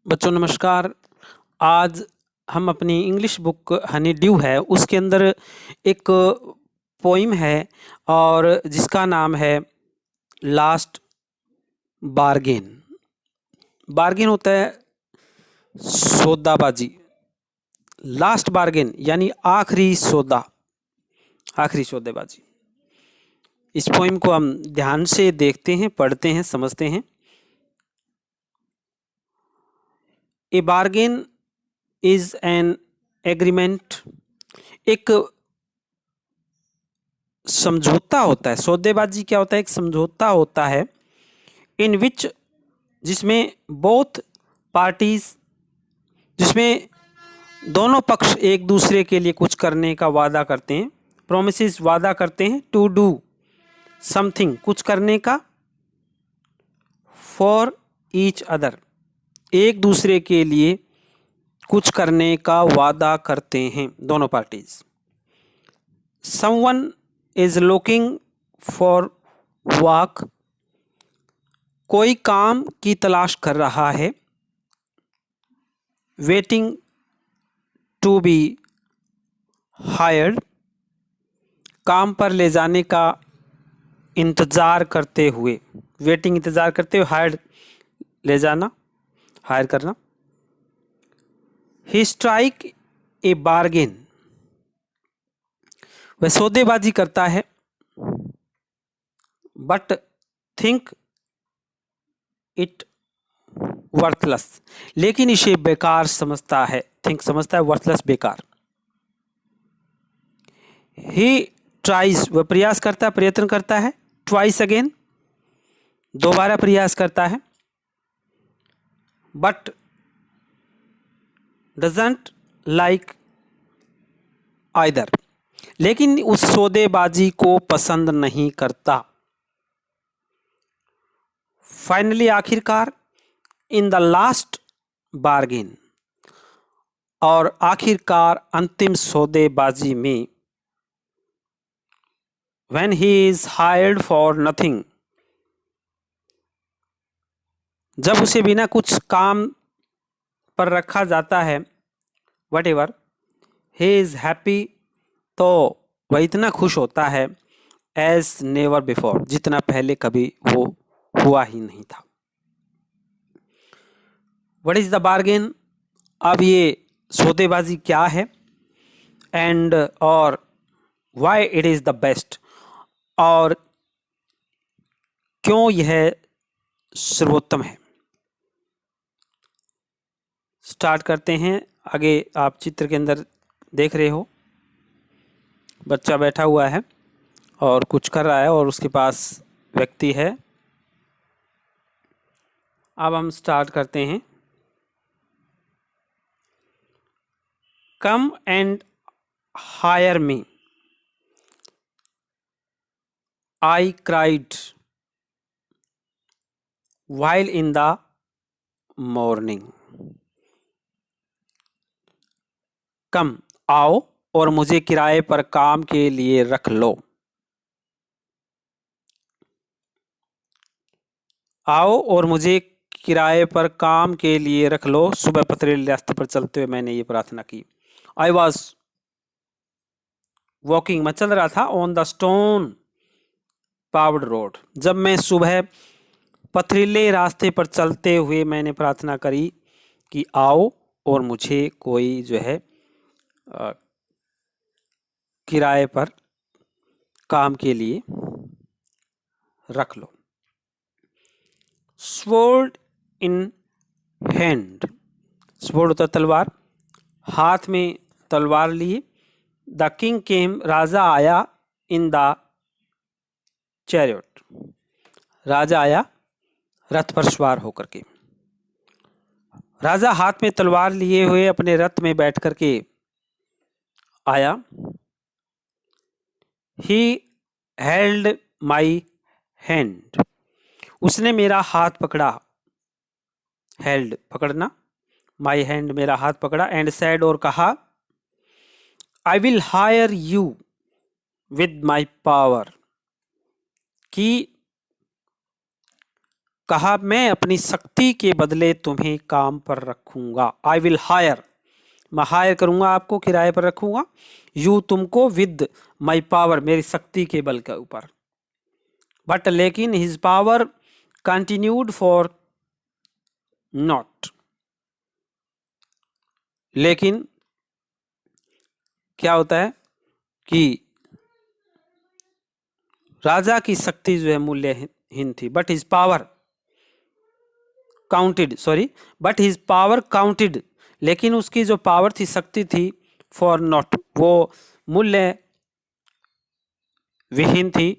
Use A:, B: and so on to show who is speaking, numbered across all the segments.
A: बच्चों नमस्कार। आज हम अपनी इंग्लिश बुक हनी ड्यू है उसके अंदर एक पोइम है और जिसका नाम है लास्ट बार्गेन। बार्गेन होता है सौदाबाजी। लास्ट बार्गेन यानी आखिरी सौदा, आखिरी सौदेबाजी। इस पोइम को हम ध्यान से देखते हैं, पढ़ते हैं, समझते हैं। ए बार्गेन इज एन एग्रीमेंट, एक समझौता होता है। सौदेबाजी क्या होता है? एक समझौता होता है इन विच, जिसमें बोथ पार्टीज, जिसमें दोनों पक्ष एक दूसरे के लिए कुछ करने का वादा करते हैं। प्रोमिसेस वादा करते हैं, टू डू समथिंग कुछ करने का, फॉर ईच अदर एक दूसरे के लिए कुछ करने का वादा करते हैं दोनों parties. Someone is looking for work, कोई काम की तलाश कर रहा है। वेटिंग टू बी हायर्ड, काम पर ले जाने का इंतजार करते हुए। वेटिंग इंतजार करते हुए, हायर्ड ले जाना, हायर करना। ही स्ट्राइक ए बार्गेन, वह सौदेबाजी करता है। बट थिंक इट वर्थलेस, लेकिन इसे बेकार समझता है। थिंक समझता है, वर्थलेस बेकार। ही ट्राइज, वह प्रयास करता है, प्रयत्न करता है। ट्वाइस अगेन, दोबारा प्रयास करता है। बट डजंट लाइक आइदर, लेकिन उस सौदेबाजी को पसंद नहीं करता। फाइनली, आखिरकार, इन द लास्ट बार्गेन, और आखिरकार अंतिम सौदेबाजी में, when he is hired for nothing, जब उसे बिना कुछ काम पर रखा जाता है, whatever, he is happy, तो वह इतना खुश होता है, as never before, जितना पहले कभी वो हुआ ही नहीं था। What is the bargain? अब ये सौदेबाजी क्या है, एंड और why it is the best, और क्यों यह सर्वोत्तम है। स्टार्ट करते हैं। आगे आप चित्र के अंदर देख रहे हो, बच्चा बैठा हुआ है और कुछ कर रहा है और उसके पास व्यक्ति है। अब हम स्टार्ट करते हैं। Come and hire me, I cried while in the morning। कम, आओ, और मुझे किराए पर काम के लिए रख लो। आओ और मुझे किराए पर काम के लिए रख लो। सुबह पथरीले रास्ते पर चलते हुए मैंने ये प्रार्थना की। आई वॉज वॉकिंग, मैं चल रहा था, on the stone powered road, जब मैं सुबह पथरीले रास्ते पर चलते हुए मैंने प्रार्थना करी कि आओ और मुझे कोई जो है किराए पर काम के लिए रख लो। स्वॉर्ड इन हैंड, स्वॉर्ड होता तलवार, हाथ में तलवार लिए। द किंग केम, राजा आया। इन द चैरियट, राजा आया रथ पर सवार होकर के। राजा हाथ में तलवार लिए हुए अपने रथ में बैठ करके आया। ही हेल्ड माई हैंड, उसने मेरा हाथ पकड़ा। हेल्ड पकड़ना, माई हैंड मेरा हाथ पकड़ा। एंड सैड, और कहा, I will hire you with my power, कि कहा मैं अपनी शक्ति के बदले तुम्हें काम पर रखूंगा। आई विल हायर, मैं हायर करूंगा, आपको किराए पर रखूंगा। यू, तुमको, विद माई पावर, मेरी शक्ति के बल के ऊपर। बट लेकिन his power continued for not, लेकिन क्या होता है कि राजा की शक्ति जो है मूल्यहीन थी। But his power counted, but his power counted, लेकिन उसकी जो पावर थी, शक्ति थी, फॉर नॉट, वो मूल्य विहीन थी।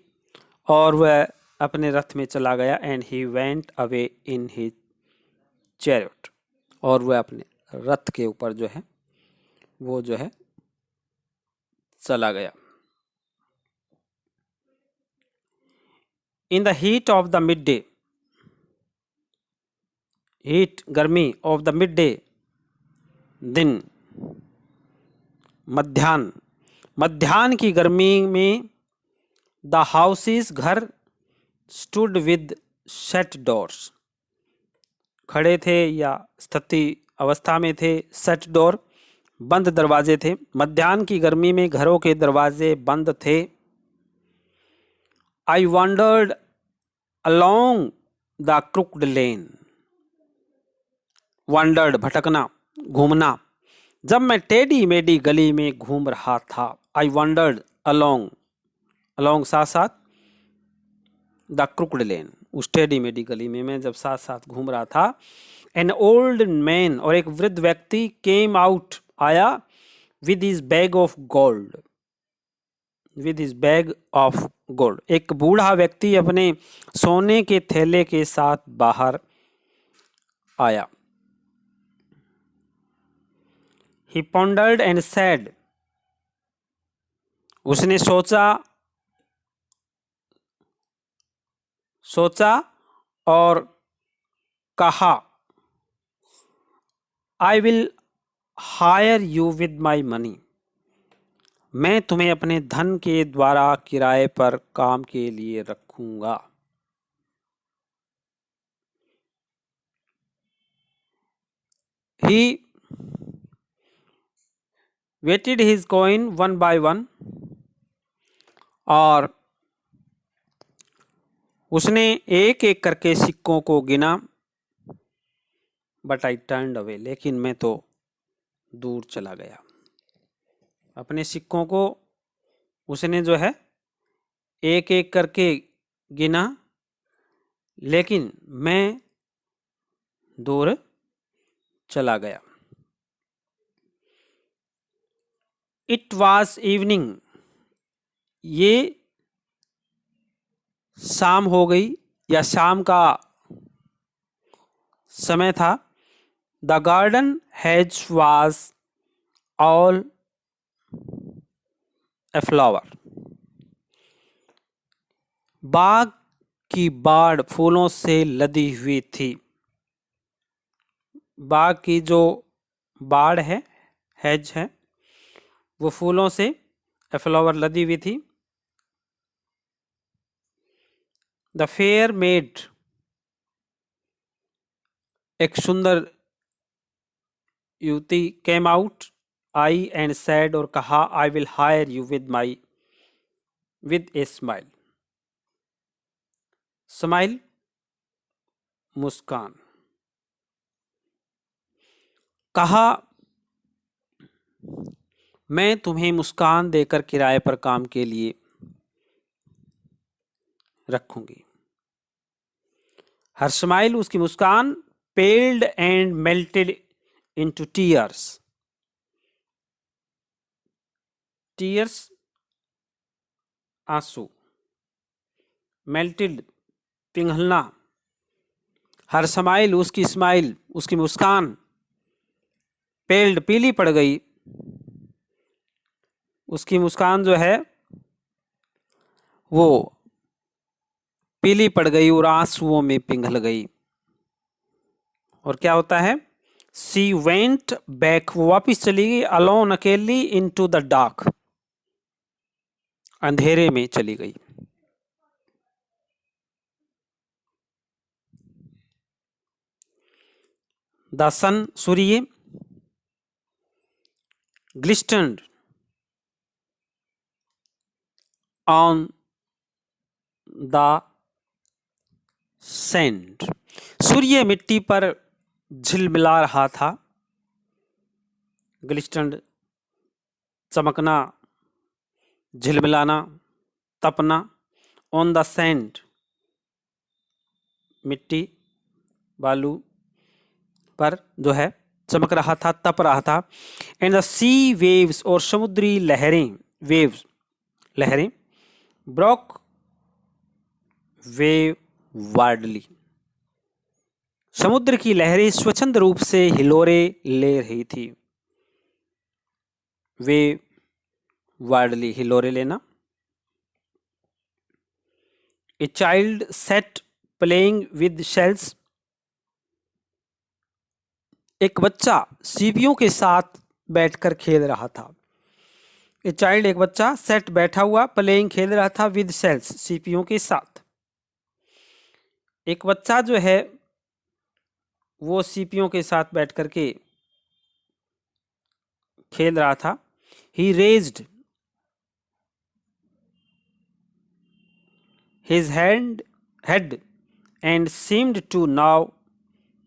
A: और वह अपने रथ में चला गया। And he went away in his chariot, और वह अपने रथ के ऊपर जो है वो जो है चला गया। In the heat of the mid day, heat गर्मी, ऑफ द मिड डे दिन, मध्याह्न की गर्मी में, द हाउसेस घर, स्टूड विद शट डोर्स, खड़े थे या स्थिति अवस्था में थे, शट डोर, बंद दरवाजे थे। मध्याह्न की गर्मी में घरों के दरवाजे बंद थे। आई wandered along the crooked lane, wandered भटकना, घूमना, जब मैं टेढ़ी मेढ़ी गली में घूम रहा था। आई वॉन्डर्ड अलोंग, अलोंग साथ साथ, द क्रुक्ड लेन, उस टेढ़ी मेढ़ी गली में मैं जब साथ साथ घूम रहा था। एन ओल्ड मैन, और एक वृद्ध व्यक्ति, केम आउट, आया, with his bag of gold, with his bag of gold, एक बूढ़ा व्यक्ति अपने सोने के थैले के साथ बाहर आया। He pondered and said, उसने सोचा और कहा, I will hire you with my money, मैं तुम्हें अपने धन के द्वारा किराए पर काम के लिए रखूंगा। He weighted his coin one by one, और उसने एक एक करके सिक्कों को गिना। बट आई टर्न्ड अवे, लेकिन मैं तो दूर चला गया। अपने सिक्कों को उसने जो है एक एक करके गिना, लेकिन मैं दूर चला गया। इट वॉज इवनिंग, ये शाम हो गई या शाम का समय था। The garden hedge was all a flower, बाग की बाड़ फूलों से लदी हुई थी। बाग की जो बाड़ है, हेज है, वो फूलों से, ए फ्लावर, लदी हुई थी। द फेयर मेड, एक सुंदर युवती, came out, I, and said, और कहा, I will hire you with a smile, smile, मुस्कान, कहा मैं तुम्हें मुस्कान देकर किराए पर काम के लिए रखूंगी। हर स्माइल, उसकी मुस्कान, paled and melted into tears, tears आंसू, मेल्टेड पिघलना। हर स्माइल, उसकी मुस्कान, पेल्ड पीली पड़ गई, उसकी मुस्कान जो है वो पीली पड़ गई और आंसुओं में पिघल गई। और क्या होता है, सी वेंट बैक, वो वापिस चली गई, अलोन, अकेली, इनटू द डार्क, अंधेरे में चली गई। द सन सूर्य, ग्लिस्टन्ड ऑन द सैंड, सूर्य मिट्टी पर झिलमिला रहा था। ग्लिस्टन्ड चमकना, झिलमिलाना, तपना। ऑन द सैंड मिट्टी, बालू पर जो है चमक रहा था, तप रहा था। एंड द सी वेव्स, और समुद्री लहरें, वेव्स लहरें, ब्रोक वेव वार्डली, समुद्र की लहरें स्वच्छंद रूप से हिलोरे ले रही थी। वेव वार्डली, हिलोरे लेना। A child set playing with shells, एक बच्चा सीपियों के साथ बैठकर खेल रहा था। ए चाइल्ड, एक बच्चा, सेट बैठा हुआ, प्लेइंग खेल रहा था, विद शेल्स सीपियों के साथ। एक बच्चा जो है वो सीपियों के साथ बैठ करके खेल रहा था। He raised his head and seemed to know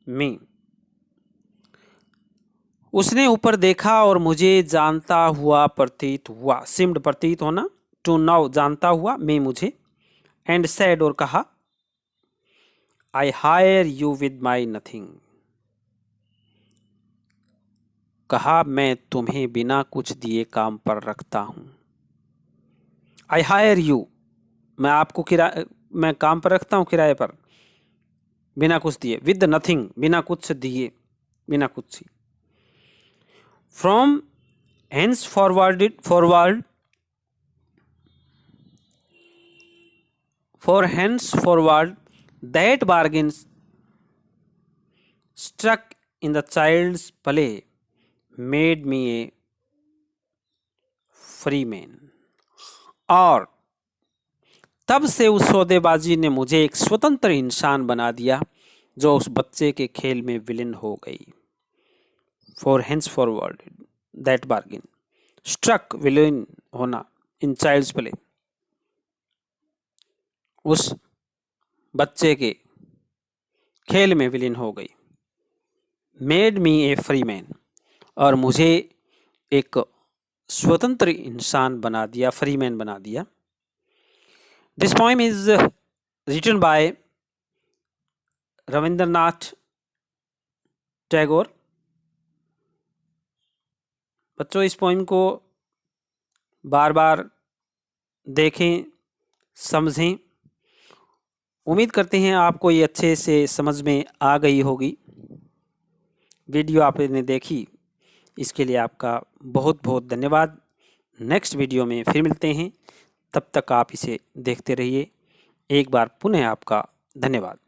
A: me, उसने ऊपर देखा और मुझे जानता हुआ प्रतीत हुआ। सीम्ड प्रतीत होना, टू नाउ जानता हुआ, मैं मुझे, एंड सेड और कहा, I hire you with my nothing, कहा मैं तुम्हें बिना कुछ दिए काम पर रखता हूं। आई हायर यू, मैं काम पर रखता हूं किराए पर, बिना कुछ दिए। विद नथिंग, बिना कुछ दिए, बिना कुछ। From hence forward for henceforward that bargains struck in the child's play made me a free man, और तब से उस सौदेबाजी ने मुझे एक स्वतंत्र इंसान बना दिया जो उस बच्चे के खेल में विलीन हो गई। For henceforward that bargain struck, विलीन होना, in child's play, उस बच्चे के खेल में विलीन हो गई। मेड मी ए फ्री मैन, और मुझे एक स्वतंत्र इंसान बना दिया, फ्री मैन बना दिया। This poem is written by Rabindranath Tagore. बच्चों, इस पोएम को बार बार देखें, समझें। उम्मीद करते हैं आपको ये अच्छे से समझ में आ गई होगी। वीडियो आपने देखी, इसके लिए आपका बहुत बहुत धन्यवाद। नेक्स्ट वीडियो में फिर मिलते हैं, तब तक आप इसे देखते रहिए। एक बार पुनः आपका धन्यवाद।